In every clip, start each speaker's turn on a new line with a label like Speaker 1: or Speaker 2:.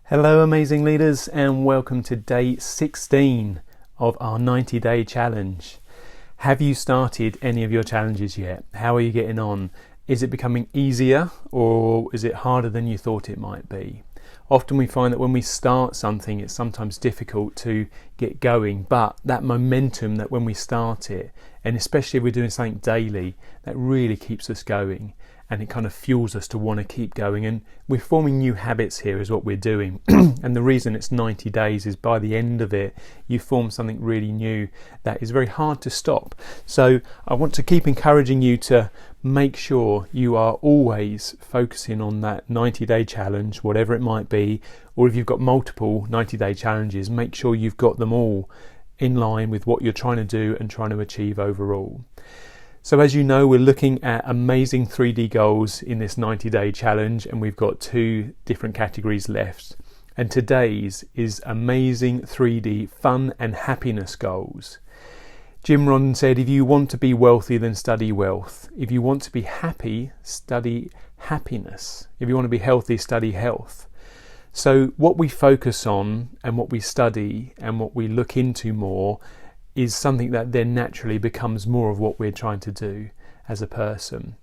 Speaker 1: Hello amazing leaders, and welcome to day 16 of our 90-day challenge. Have you started any of your challenges yet? How are you getting on? Is it becoming easier, or is it harder than you thought it might be? Often we find that when we start something, it's sometimes difficult to get going, but that momentum that when we start it, and especially if we're doing something daily, that really keeps us going. And it kind of fuels us to want to keep going, and we're forming new habits here is what we're doing. And the reason it's 90 days is by the end of it you form something really new that is very hard to stop. So I want to keep encouraging you to make sure you are always focusing on that 90-day challenge, whatever it might be, or if you've got multiple 90-day challenges, make sure you've got them all in line with what you're trying to do and trying to achieve overall. So as you know, we're looking at amazing 3D goals in this 90-day challenge, and we've got two different categories left. And today's is amazing 3D fun and happiness goals. Jim Rohn said, if you want to be wealthy, then study wealth. If you want to be happy, study happiness. If you want to be healthy, study health. So what we focus on and what we study and what we look into more is something that then naturally becomes more of what we're trying to do as a person.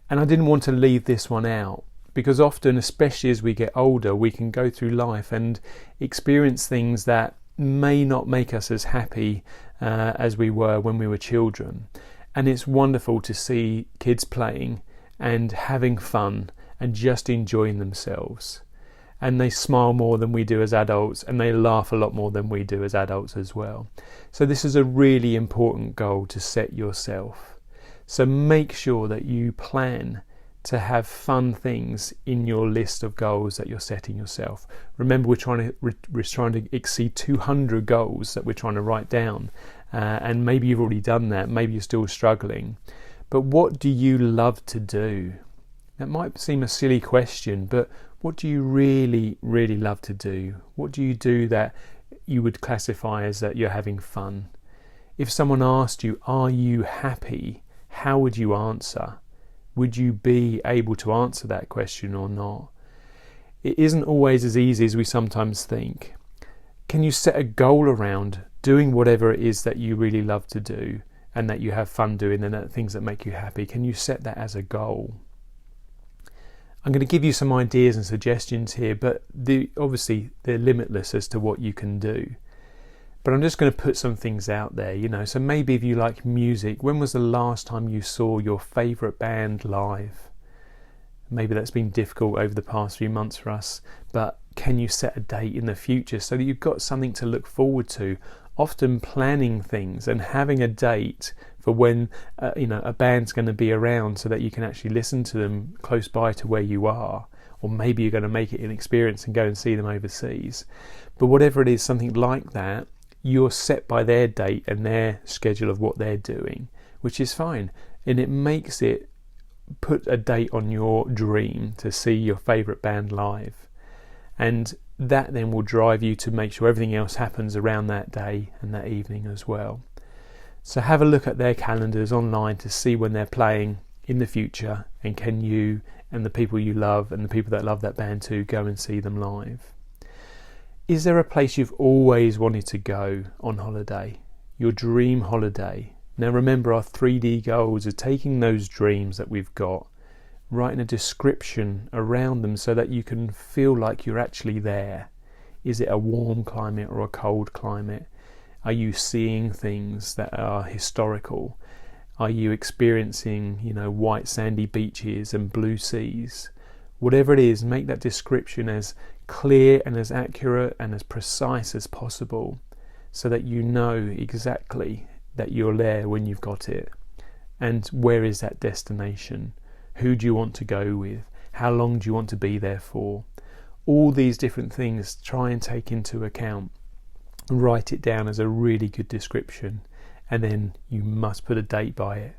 Speaker 1: And I didn't want to leave this one out, because often, especially as we get older, we can go through life and experience things that may not make us as happy as we were when we were children. And it's wonderful to see kids playing and having fun and just enjoying themselves. And they smile more than we do as adults, and they laugh a lot more than we do as adults as well. So this is a really important goal to set yourself. So make sure that you plan to have fun things in your list of goals that you're setting yourself. Remember, we're trying to exceed 200 goals that we're trying to write down, and maybe you've already done that, maybe you're still struggling. But what do you love to do? That might seem a silly question, but what do you really, really love to do? What do you do that you would classify as that you're having fun? If someone asked you, are you happy? How would you answer? Would you be able to answer that question or not? It isn't always as easy as we sometimes think. Can you set a goal around doing whatever it is that you really love to do and that you have fun doing, and that things that make you happy? Can you set that as a goal? I'm going to give you some ideas and suggestions here, but obviously they're limitless as to what you can do. But I'm just going to put some things out there, So maybe if you like music, when was the last time you saw your favourite band live? Maybe that's been difficult over the past few months for us, but can you set a date in the future so that you've got something to look forward to? Often planning things and having a date for when a band's going to be around, so that you can actually listen to them close by to where you are, or maybe you're going to make it an experience and go and see them overseas. But whatever it is, something like that, you're set by their date and their schedule of what they're doing, which is fine, and it makes it put a date on your dream to see your favourite band live, and that then will drive you to make sure everything else happens around that day and that evening as well. So have a look at their calendars online to see when they're playing in the future, and can you and the people you love and the people that love that band too go and see them live. Is there a place you've always wanted to go on holiday? Your dream holiday? Now remember, our 3D goals are taking those dreams that we've got, writing a description around them so that you can feel like you're actually there. Is it a warm climate or a cold climate? Are you seeing things that are historical? Are you experiencing, white sandy beaches and blue seas? Whatever it is, make that description as clear and as accurate and as precise as possible, so that you know exactly that you're there when you've got it. And where is that destination? Who do you want to go with? How long do you want to be there for? All these different things, try and take into account. Write it down as a really good description, and then you must put a date by it.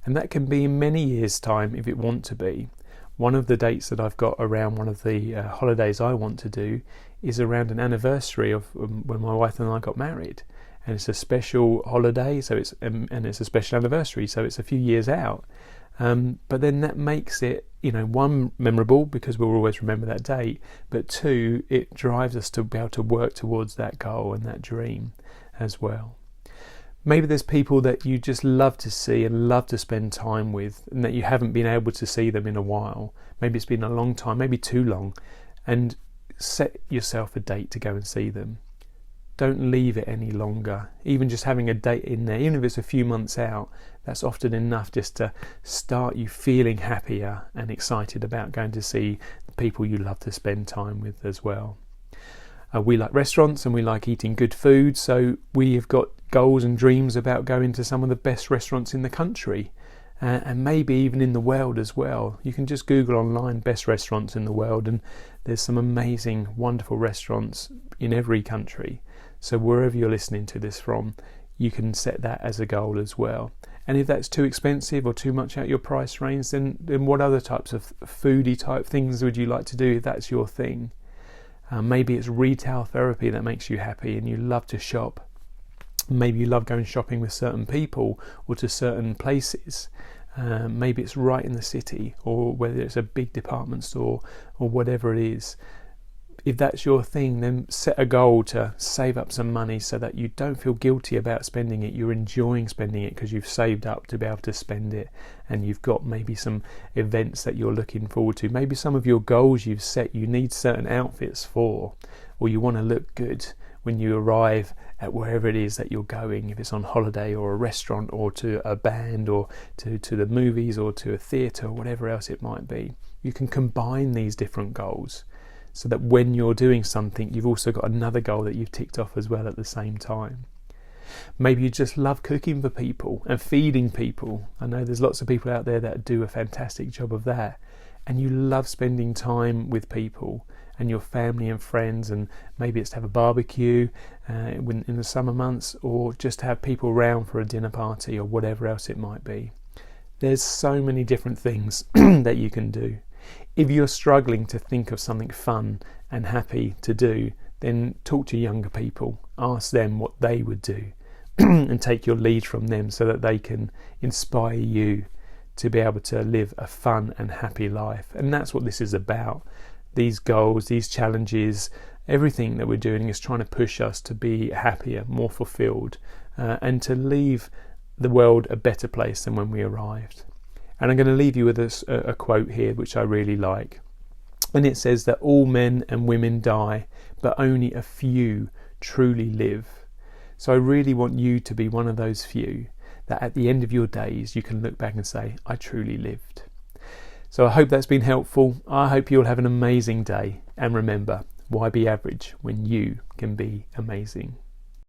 Speaker 1: And that can be in many years' time if it want to be. One of the dates that I've got around one of the holidays I want to do is around an anniversary of when my wife and I got married. And it's a special holiday, and it's a special anniversary, so it's a few years out. But then that makes it, one, memorable because we'll always remember that date, but two, it drives us to be able to work towards that goal and that dream as well. Maybe there's people that you just love to see and love to spend time with, and that you haven't been able to see them in a while. Maybe it's been a long time, maybe too long, and set yourself a date to go and see them. Don't leave it any longer. Even just having a date in there, even if it's a few months out, that's often enough just to start you feeling happier and excited about going to see the people you love to spend time with as well. We like restaurants and we like eating good food, so we have got goals and dreams about going to some of the best restaurants in the country, and maybe even in the world as well. You can just Google online best restaurants in the world, and there's some amazing, wonderful restaurants in every country. So wherever you're listening to this from, you can set that as a goal as well. And if that's too expensive or too much out your price range, then what other types of foodie type things would you like to do if that's your thing? Maybe it's retail therapy that makes you happy and you love to shop. Maybe you love going shopping with certain people or to certain places. Maybe it's right in the city, or whether it's a big department store or whatever it is. If that's your thing, then set a goal to save up some money so that you don't feel guilty about spending it. You're enjoying spending it because you've saved up to be able to spend it, and you've got maybe some events that you're looking forward to. Maybe some of your goals you've set, you need certain outfits for, or you want to look good when you arrive at wherever it is that you're going, if it's on holiday or a restaurant or to a band or to the movies or to a theatre or whatever else it might be. You can combine these different goals so that when you're doing something, you've also got another goal that you've ticked off as well at the same time. Maybe you just love cooking for people and feeding people. I know there's lots of people out there that do a fantastic job of that. And you love spending time with people and your family and friends, and maybe it's to have a barbecue in the summer months, or just to have people around for a dinner party or whatever else it might be. There's so many different things that you can do. If you're struggling to think of something fun and happy to do, then talk to younger people, ask them what they would do and take your lead from them so that they can inspire you to be able to live a fun and happy life. And that's what this is about. These goals, these challenges, everything that we're doing is trying to push us to be happier, more fulfilled, and to leave the world a better place than when we arrived. And I'm going to leave you with a quote here which I really like. And it says that all men and women die, but only a few truly live. So I really want you to be one of those few that at the end of your days you can look back and say, I truly lived. So I hope that's been helpful. I hope you'll have an amazing day. And remember, why be average when you can be amazing?